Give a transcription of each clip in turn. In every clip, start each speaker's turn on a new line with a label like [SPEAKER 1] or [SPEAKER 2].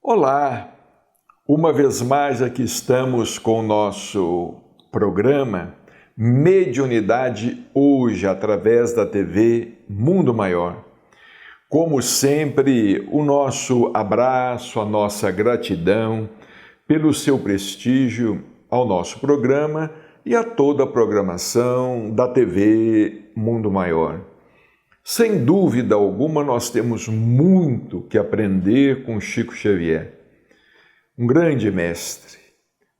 [SPEAKER 1] Olá, uma vez mais aqui estamos com o nosso programa Mediunidade Hoje, através da TV Mundo Maior. Como sempre, o nosso abraço, a nossa gratidão pelo seu prestígio ao nosso programa e a toda a programação da TV Mundo Maior. Sem dúvida alguma, nós temos muito que aprender com Chico Xavier, um grande mestre,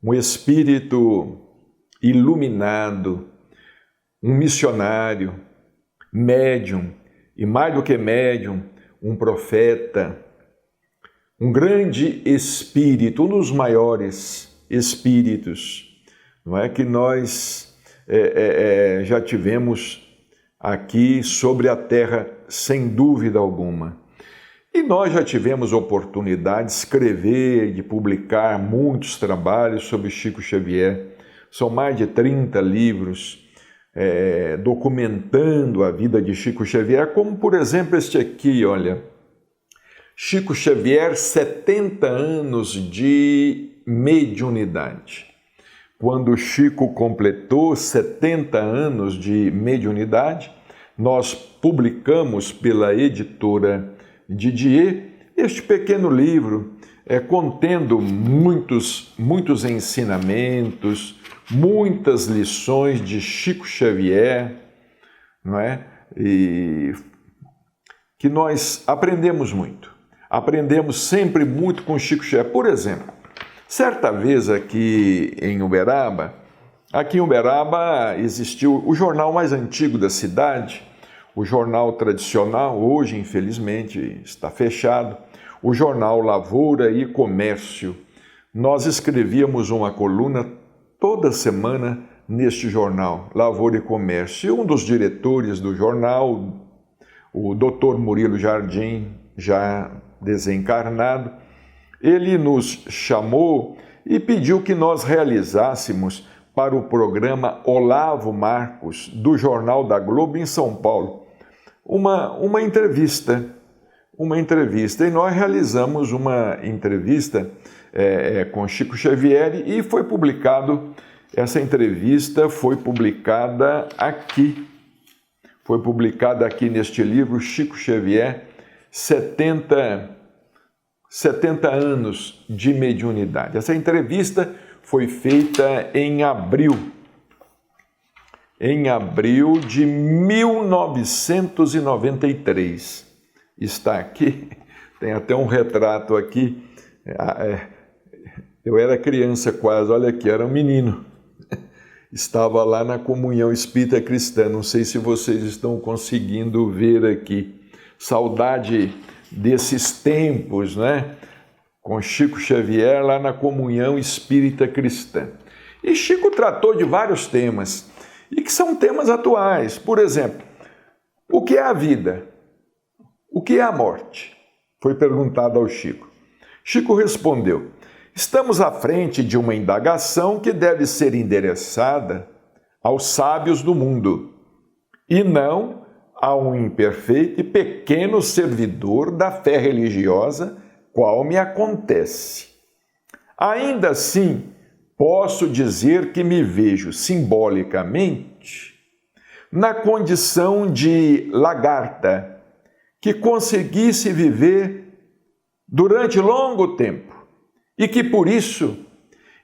[SPEAKER 1] um espírito iluminado, um missionário, médium, e mais do que médium, um profeta, um grande espírito, um dos maiores espíritos, não é que nós já tivemos aqui sobre a Terra, sem dúvida alguma. E nós já tivemos oportunidade de escrever, de publicar muitos trabalhos sobre Chico Xavier. São mais de 30 livros documentando a vida de Chico Xavier, como por exemplo este aqui, olha. Chico Xavier, 70 anos de mediunidade. Quando Chico completou 70 anos de mediunidade, nós publicamos pela editora Didier este pequeno livro, contendo muitos ensinamentos, muitas lições de Chico Xavier, não é? E que nós aprendemos muito. Aprendemos sempre muito com Chico Xavier. Por exemplo, certa vez aqui em Uberaba existiu o jornal mais antigo da cidade, o jornal tradicional, hoje infelizmente está fechado, o jornal Lavoura e Comércio. Nós escrevíamos uma coluna toda semana neste jornal, Lavoura e Comércio. E um dos diretores do jornal, o Dr. Murilo Jardim, já desencarnado, ele nos chamou e pediu que nós realizássemos para o programa Olavo Marcos, do Jornal da Globo, em São Paulo, uma entrevista. E nós realizamos uma entrevista com Chico Xavier e foi publicado, essa entrevista foi publicada aqui neste livro, Chico Xavier, 70 anos de mediunidade. Essa entrevista foi feita em abril de 1993. Está aqui, tem até um retrato aqui. Eu era criança quase, olha aqui, era um menino. Estava lá na Comunhão Espírita Cristã, não sei se vocês estão conseguindo ver aqui. Saudade desses tempos, né? Com Chico Xavier lá na Comunhão Espírita Cristã. E Chico tratou de vários temas, e que são temas atuais. Por exemplo, o que é a vida? O que é a morte? Foi perguntado ao Chico. Chico respondeu: estamos à frente de uma indagação que deve ser endereçada aos sábios do mundo, e não a um imperfeito e pequeno servidor da fé religiosa, qual me acontece. Ainda assim, posso dizer que me vejo simbolicamente na condição de lagarta que conseguisse viver durante longo tempo e que, por isso,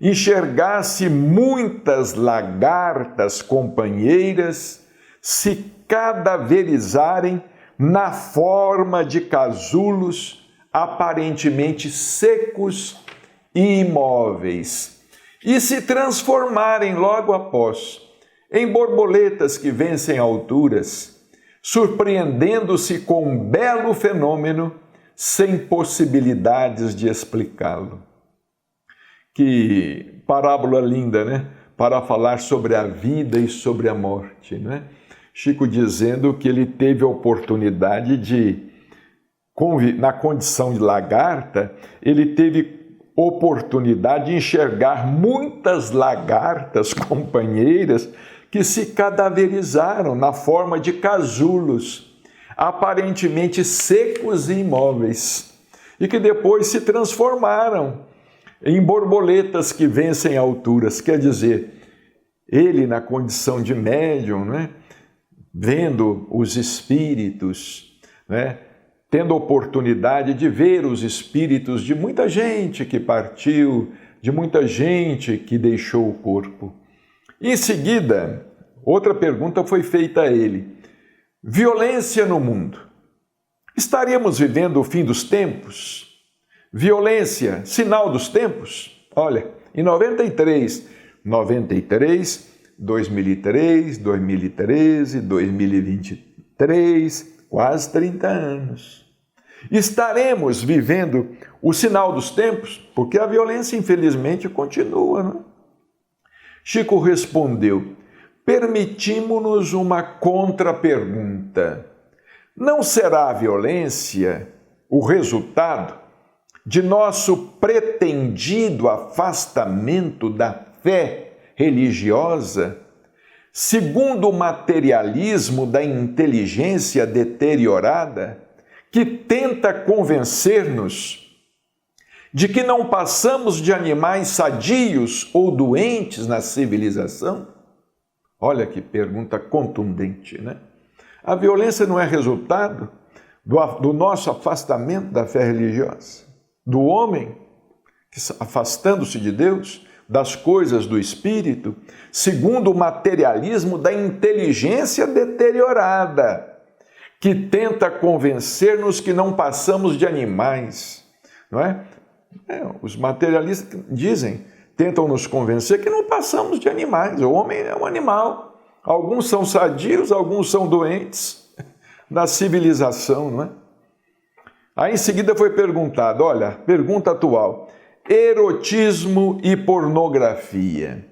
[SPEAKER 1] enxergasse muitas lagartas companheiras se cadaverizarem na forma de casulos aparentemente secos e imóveis, e se transformarem logo após em borboletas que vencem alturas, surpreendendo-se com um belo fenômeno sem possibilidades de explicá-lo. Que parábola linda, né? Para falar sobre a vida e sobre a morte, né? Chico dizendo que ele teve a oportunidade de, na condição de lagarta, ele teve oportunidade de enxergar muitas lagartas companheiras que se cadaverizaram na forma de casulos, aparentemente secos e imóveis, e que depois se transformaram em borboletas que vencem alturas. Quer dizer, ele na condição de médium, né, vendo os espíritos, né, tendo oportunidade de ver os espíritos de muita gente que partiu, de muita gente que deixou o corpo. Em seguida, outra pergunta foi feita a ele. Violência no mundo. Estaríamos vivendo o fim dos tempos? Violência, sinal dos tempos? Olha, em 93, 2003, 2013, 2023, quase 30 anos. Estaremos vivendo o sinal dos tempos? Porque a violência, infelizmente, continua, não é? Chico respondeu, permitimos-nos uma contra-pergunta. Não será a violência o resultado de nosso pretendido afastamento da fé religiosa, segundo o materialismo da inteligência deteriorada, que tenta convencer-nos de que não passamos de animais sadios ou doentes na civilização? Olha que pergunta contundente, né? A violência não é resultado do nosso afastamento da fé religiosa? Do homem afastando-se de Deus, das coisas do espírito, segundo o materialismo da inteligência deteriorada, que tenta convencer-nos que não passamos de animais, não é? Os materialistas tentam nos convencer que não passamos de animais. O homem é um animal. Alguns são sadios, alguns são doentes da civilização, não é? Aí em seguida foi perguntado, olha, pergunta atual, erotismo e pornografia.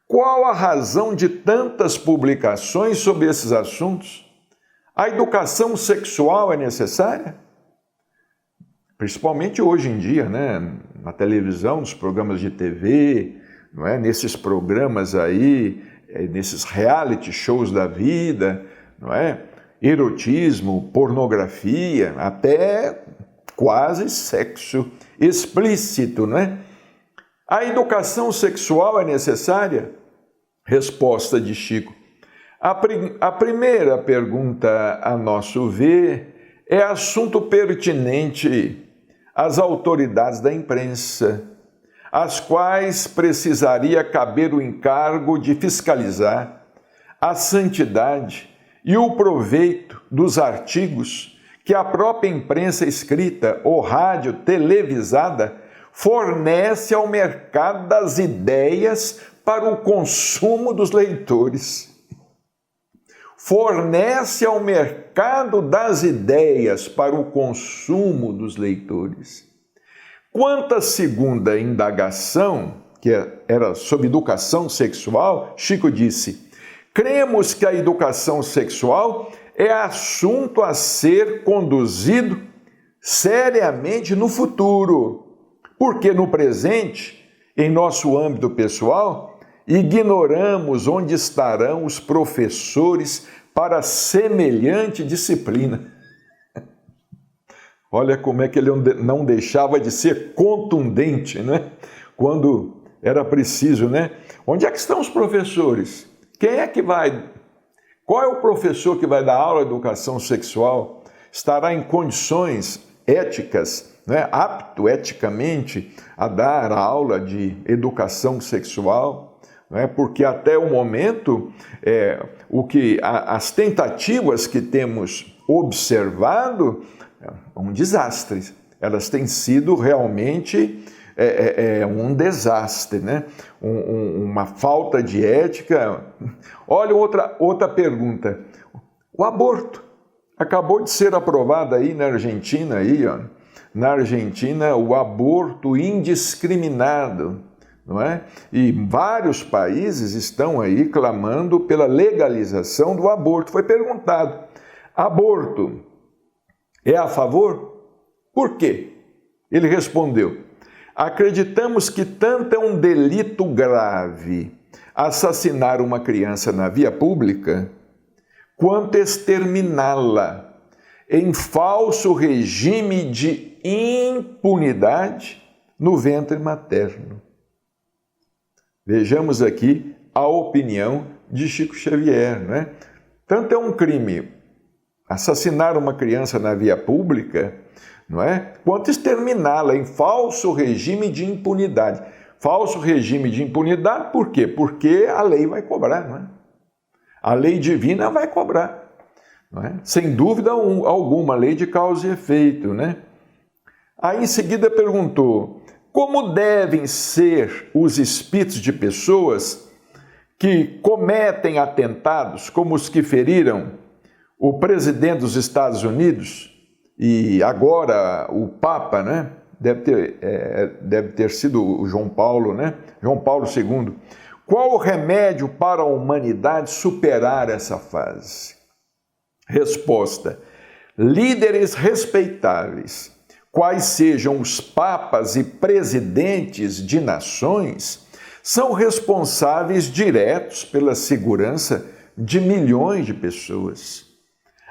[SPEAKER 1] Qual a razão de tantas publicações sobre esses assuntos? A educação sexual é necessária? Principalmente hoje em dia, né? Na televisão, nos programas de TV, não é? Nesses programas aí, nesses reality shows da vida, não é? Erotismo, pornografia, até quase sexo explícito, não é? A educação sexual é necessária? Resposta de Chico. A primeira pergunta, a nosso ver, é assunto pertinente às autoridades da imprensa, às quais precisaria caber o encargo de fiscalizar a santidade e o proveito dos artigos que a própria imprensa escrita ou rádio televisada fornece ao mercado das ideias para o consumo dos leitores. Fornece ao mercado das ideias para o consumo dos leitores. Quanto à segunda indagação, que era sobre educação sexual, Chico disse, cremos que a educação sexual é assunto a ser conduzido seriamente no futuro, porque no presente, em nosso âmbito pessoal, ignoramos onde estarão os professores para semelhante disciplina. Olha como é que ele não deixava de ser contundente, né? Quando era preciso, né? Onde é que estão os professores? Quem é que vai? Qual é o professor que vai dar aula de educação sexual? Estará em condições éticas, né? Apto eticamente a dar aula de educação sexual? Porque até o momento, as tentativas que temos observado um desastre. Elas têm sido realmente um desastre, né? Uma falta de ética. Olha outra pergunta. O aborto Acabou de ser aprovado aí na Argentina, na Argentina, o aborto indiscriminado, não é? E vários países estão aí clamando pela legalização do aborto. Foi perguntado, aborto é a favor? Por quê? Ele respondeu, acreditamos que tanto é um delito grave assassinar uma criança na via pública, quanto exterminá-la em falso regime de impunidade no ventre materno. Vejamos aqui a opinião de Chico Xavier, né? Tanto é um crime assassinar uma criança na via pública, não é? Quanto exterminá-la em falso regime de impunidade. Falso regime de impunidade por quê? Porque a lei vai cobrar, não é? A lei divina vai cobrar, não é? Sem dúvida alguma, lei de causa e efeito, né? Aí em seguida perguntou, como devem ser os espíritos de pessoas que cometem atentados, como os que feriram o presidente dos Estados Unidos e agora o Papa, né? Deve ter sido o João Paulo, né? João Paulo II. Qual o remédio para a humanidade superar essa fase? Resposta: líderes respeitáveis, quais sejam os papas e presidentes de nações, são responsáveis diretos pela segurança de milhões de pessoas.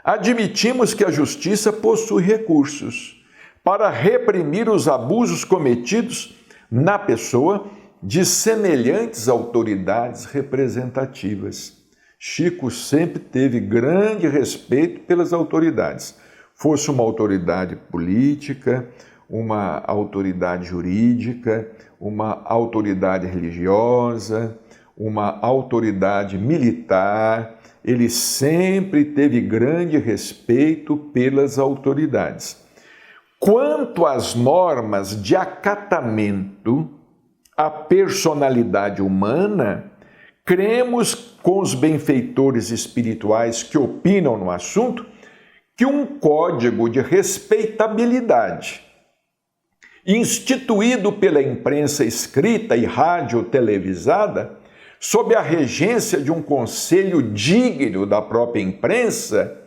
[SPEAKER 1] Admitimos que a justiça possui recursos para reprimir os abusos cometidos na pessoa de semelhantes autoridades representativas. Chico sempre teve grande respeito pelas autoridades, fosse uma autoridade política, uma autoridade jurídica, uma autoridade religiosa, uma autoridade militar. Ele sempre teve grande respeito pelas autoridades. Quanto às normas de acatamento à personalidade humana, cremos com os benfeitores espirituais que opinam no assunto que um código de respeitabilidade, instituído pela imprensa escrita e rádio-televisada, sob a regência de um conselho digno da própria imprensa,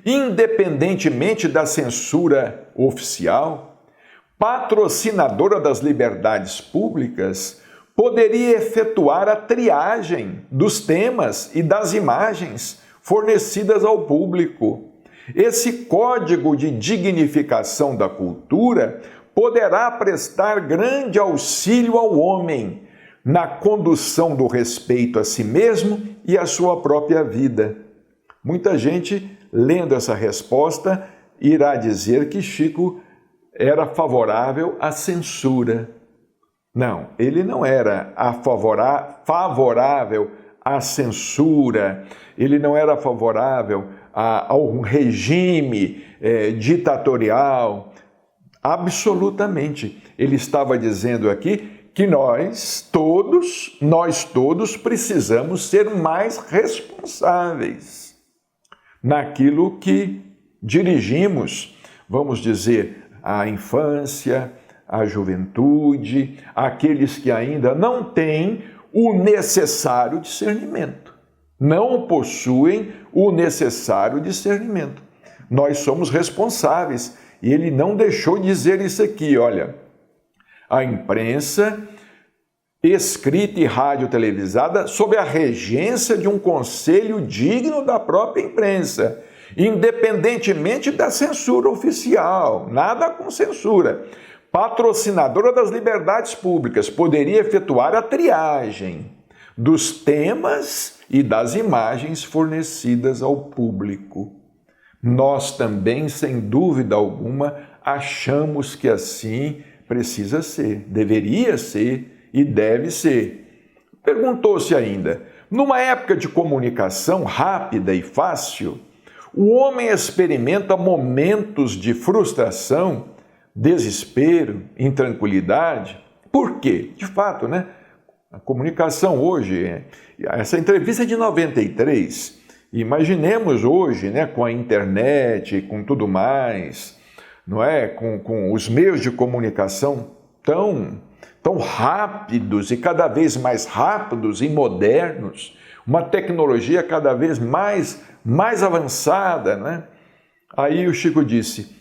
[SPEAKER 1] independentemente da censura oficial, patrocinadora das liberdades públicas, poderia efetuar a triagem dos temas e das imagens fornecidas ao público. Esse código de dignificação da cultura poderá prestar grande auxílio ao homem na condução do respeito a si mesmo e à sua própria vida. Muita gente, lendo essa resposta, irá dizer que Chico era favorável à censura. Não, ele não era favorável à censura, ele não era favorável a um regime ditatorial. Absolutamente. Ele estava dizendo aqui que nós todos precisamos ser mais responsáveis naquilo que dirigimos, vamos dizer, à infância, à juventude, àqueles que ainda não têm o necessário discernimento, não possuem o necessário discernimento. Nós somos responsáveis. E ele não deixou de dizer isso aqui, olha, a imprensa escrita e rádio-televisada sob a regência de um conselho digno da própria imprensa, independentemente da censura oficial, nada com censura. Patrocinadora das liberdades públicas, poderia efetuar a triagem dos temas e das imagens fornecidas ao público. Nós também, sem dúvida alguma, achamos que assim precisa ser, deveria ser e deve ser. Perguntou-se ainda, numa época de comunicação rápida e fácil, o homem experimenta momentos de frustração, desespero, intranquilidade. Por quê? De fato, né? A comunicação hoje, essa entrevista é de 93, Imaginemos hoje, né, com a internet, com tudo mais, não é? Com os meios de comunicação tão rápidos e cada vez mais rápidos e modernos, uma tecnologia cada vez mais avançada, né? Aí o Chico disse: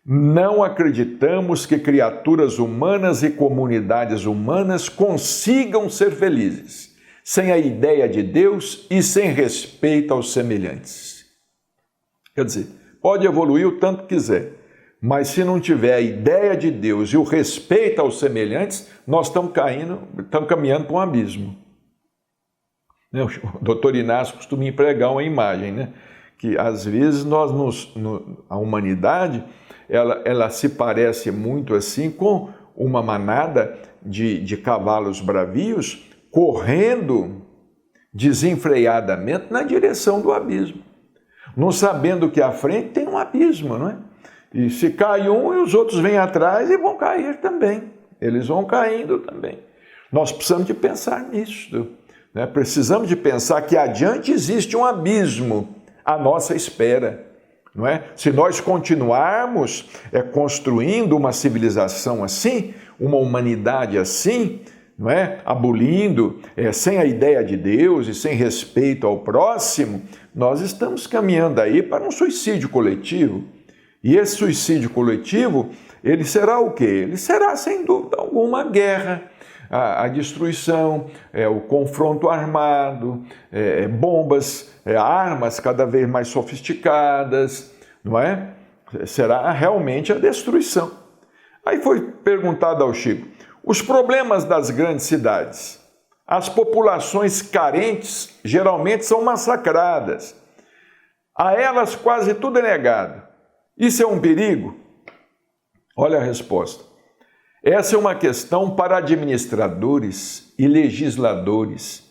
[SPEAKER 1] não acreditamos que criaturas humanas e comunidades humanas consigam ser felizes sem a ideia de Deus e sem respeito aos semelhantes. Quer dizer, pode evoluir o tanto que quiser, mas se não tiver a ideia de Deus e o respeito aos semelhantes, nós estamos caminhando para um abismo. O doutor Inácio costuma empregar uma imagem, né? Que às vezes a humanidade ela se parece muito assim com uma manada de cavalos bravios correndo desenfreadamente na direção do abismo, não sabendo que à frente tem um abismo, não é? E se cai um, e os outros vêm atrás e vão cair também. Eles vão caindo também. Nós precisamos de pensar nisso, né? Precisamos de pensar que adiante existe um abismo à nossa espera, não é? Se nós continuarmos construindo uma civilização assim, uma humanidade assim, não é? Abolindo, sem a ideia de Deus e sem respeito ao próximo, nós estamos caminhando aí para um suicídio coletivo. E esse suicídio coletivo, ele será o quê? Ele será, sem dúvida alguma, a guerra, a destruição, o confronto armado, bombas, armas cada vez mais sofisticadas, não é? Será realmente a destruição. Aí foi perguntado ao Chico: os problemas das grandes cidades, as populações carentes geralmente são massacradas, a elas quase tudo é negado. Isso é um perigo? Olha a resposta. Essa é uma questão para administradores e legisladores,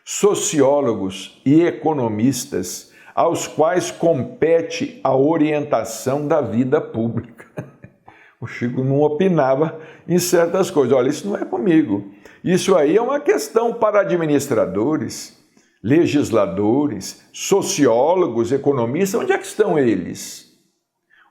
[SPEAKER 1] sociólogos e economistas, aos quais compete a orientação da vida pública. O Chico não opinava em certas coisas. Olha, isso não é comigo. Isso aí é uma questão para administradores, legisladores, sociólogos, economistas. Onde é que estão eles?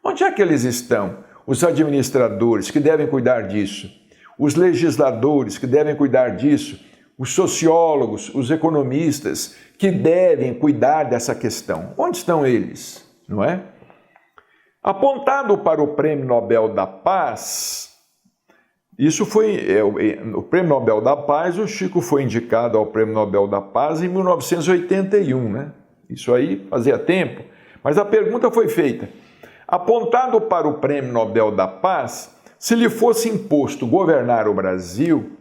[SPEAKER 1] Onde é que eles estão? Os administradores que devem cuidar disso, os legisladores que devem cuidar disso, os sociólogos, os economistas que devem cuidar dessa questão. Onde estão eles? Não é? Apontado para o Prêmio Nobel da Paz, isso foi o Prêmio Nobel da Paz, o Chico foi indicado ao Prêmio Nobel da Paz em 1981, né? Isso aí fazia tempo, mas a pergunta foi feita: apontado para o Prêmio Nobel da Paz, se lhe fosse imposto governar o Brasil,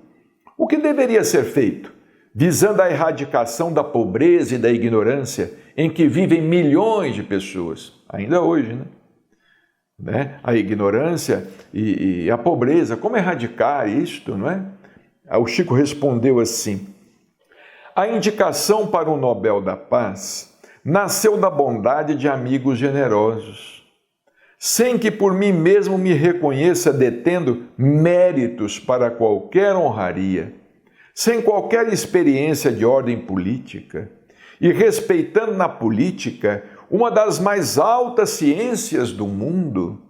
[SPEAKER 1] o que deveria ser feito, visando a erradicação da pobreza e da ignorância em que vivem milhões de pessoas, ainda hoje, né? A ignorância e a pobreza, como erradicar isto, não é? O Chico respondeu assim: a indicação para o Nobel da Paz nasceu da bondade de amigos generosos, sem que por mim mesmo me reconheça detendo méritos para qualquer honraria, sem qualquer experiência de ordem política, e respeitando na política uma das mais altas ciências do mundo,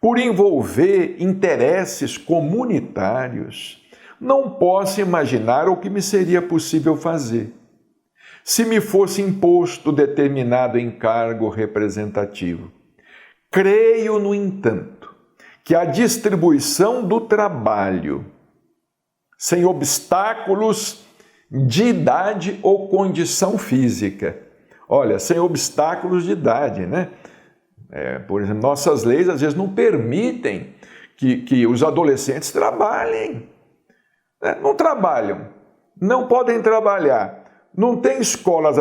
[SPEAKER 1] por envolver interesses comunitários, não posso imaginar o que me seria possível fazer se me fosse imposto determinado encargo representativo. Creio, no entanto, que a distribuição do trabalho, sem obstáculos de idade ou condição física. Olha, sem obstáculos de idade, né? Por exemplo, nossas leis às vezes não permitem que os adolescentes trabalhem. Não trabalham, não podem trabalhar, não tem escolas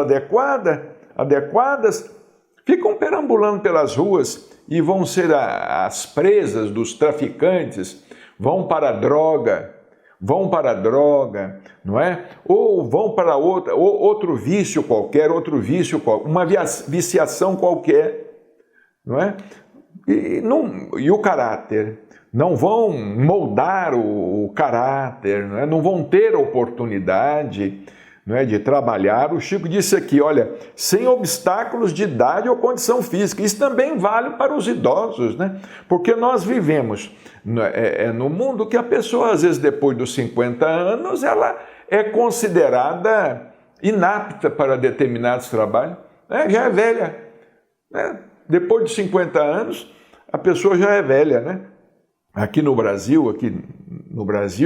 [SPEAKER 1] adequadas, ficam perambulando pelas ruas e vão ser as presas dos traficantes, vão para a droga, não é? Ou vão para outro vício qualquer, uma viciação qualquer, não é? E o caráter, não vão moldar o caráter, não é? Não vão ter oportunidade, não é, de trabalhar. O Chico disse aqui, olha, sem obstáculos de idade ou condição física. Isso também vale para os idosos, né? Porque nós vivemos no mundo que a pessoa, às vezes, depois dos 50 anos, ela é considerada inapta para determinados trabalhos, né? Já é velha, né? Depois de 50 anos, a pessoa já é velha, né? Aqui no Brasil,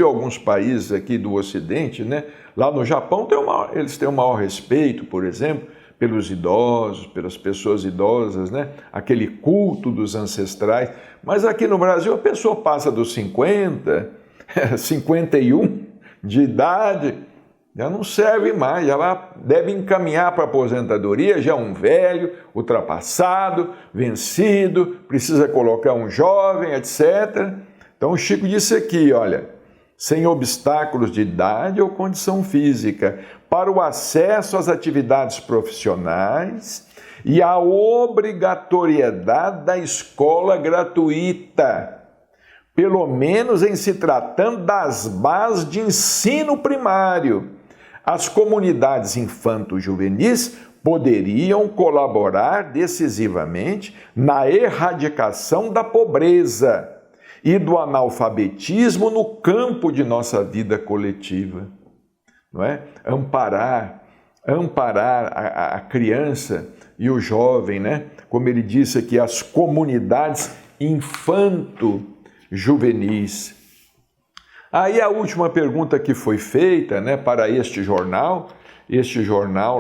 [SPEAKER 1] alguns países aqui do Ocidente, né? Lá no Japão eles têm o maior respeito, por exemplo, pelos idosos, pelas pessoas idosas, né? Aquele culto dos ancestrais. Mas aqui no Brasil a pessoa passa dos 50, 51 de idade, já não serve mais, já deve encaminhar para a aposentadoria, já é um velho, ultrapassado, vencido, precisa colocar um jovem, etc. Então o Chico disse aqui, olha, sem obstáculos de idade ou condição física, para o acesso às atividades profissionais e a obrigatoriedade da escola gratuita, pelo menos em se tratando das bases de ensino primário. As comunidades infanto-juvenis poderiam colaborar decisivamente na erradicação da pobreza e do analfabetismo no campo de nossa vida coletiva, não é? Amparar a criança e o jovem, né? Como ele disse aqui, as comunidades infanto-juvenis. Aí a última pergunta que foi feita, né, para este jornal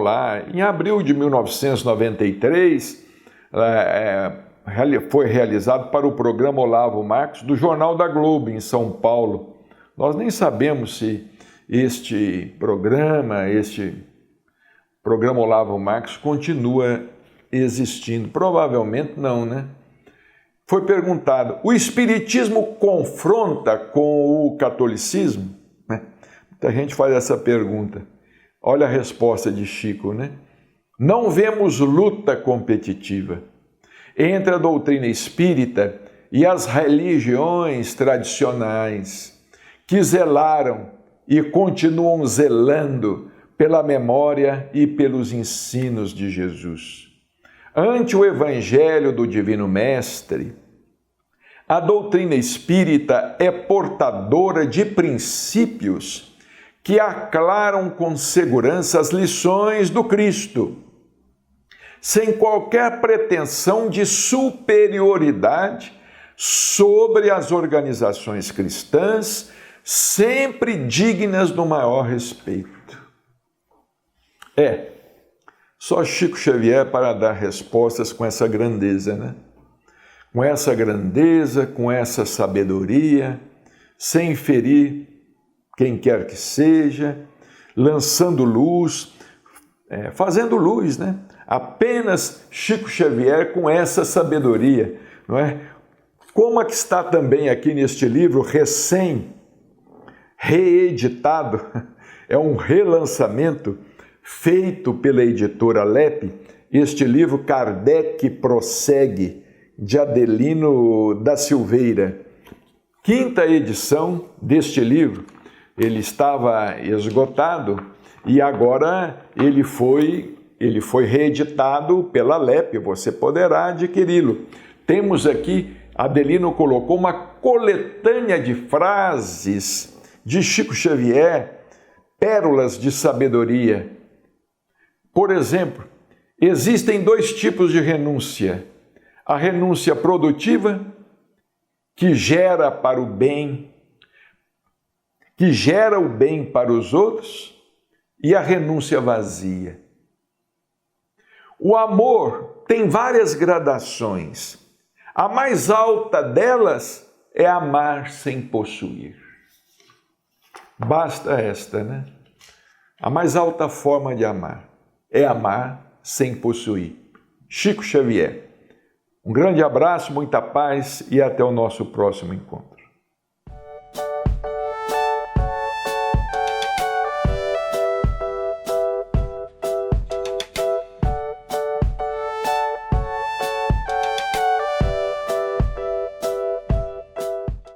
[SPEAKER 1] lá, em abril de 1993, foi realizado para o programa Olavo Marcos, do Jornal da Globo, em São Paulo. Nós nem sabemos se este programa Olavo Marcos continua existindo. Provavelmente não, né? Foi perguntado, o Espiritismo confronta com o catolicismo? Muita gente faz essa pergunta. Olha a resposta de Chico, né? Não vemos luta competitiva entre a doutrina espírita e as religiões tradicionais que zelaram e continuam zelando pela memória e pelos ensinos de Jesus. Ante o Evangelho do Divino Mestre, a doutrina espírita é portadora de princípios que aclaram com segurança as lições do Cristo, sem qualquer pretensão de superioridade sobre as organizações cristãs, sempre dignas do maior respeito. Só Chico Xavier para dar respostas com essa grandeza, né? Com essa grandeza, com essa sabedoria, sem ferir quem quer que seja, lançando luz, fazendo luz, né? Apenas Chico Xavier com essa sabedoria, não é? Como é que está também aqui neste livro, reeditado, é um relançamento feito pela editora Lep, este livro Kardec Prossegue, de Adelino da Silveira. Quinta edição deste livro, ele estava esgotado e agora ele foi reeditado pela Lep, você poderá adquiri-lo. Temos aqui, Adelino colocou uma coletânea de frases de Chico Xavier, pérolas de sabedoria. Por exemplo, existem dois tipos de renúncia. A renúncia produtiva, que gera para o bem, que gera o bem para os outros, e a renúncia vazia. O amor tem várias gradações. A mais alta delas é amar sem possuir. Basta esta, né? A mais alta forma de amar é amar sem possuir. Chico Xavier. Um grande abraço, muita paz e até o nosso próximo encontro.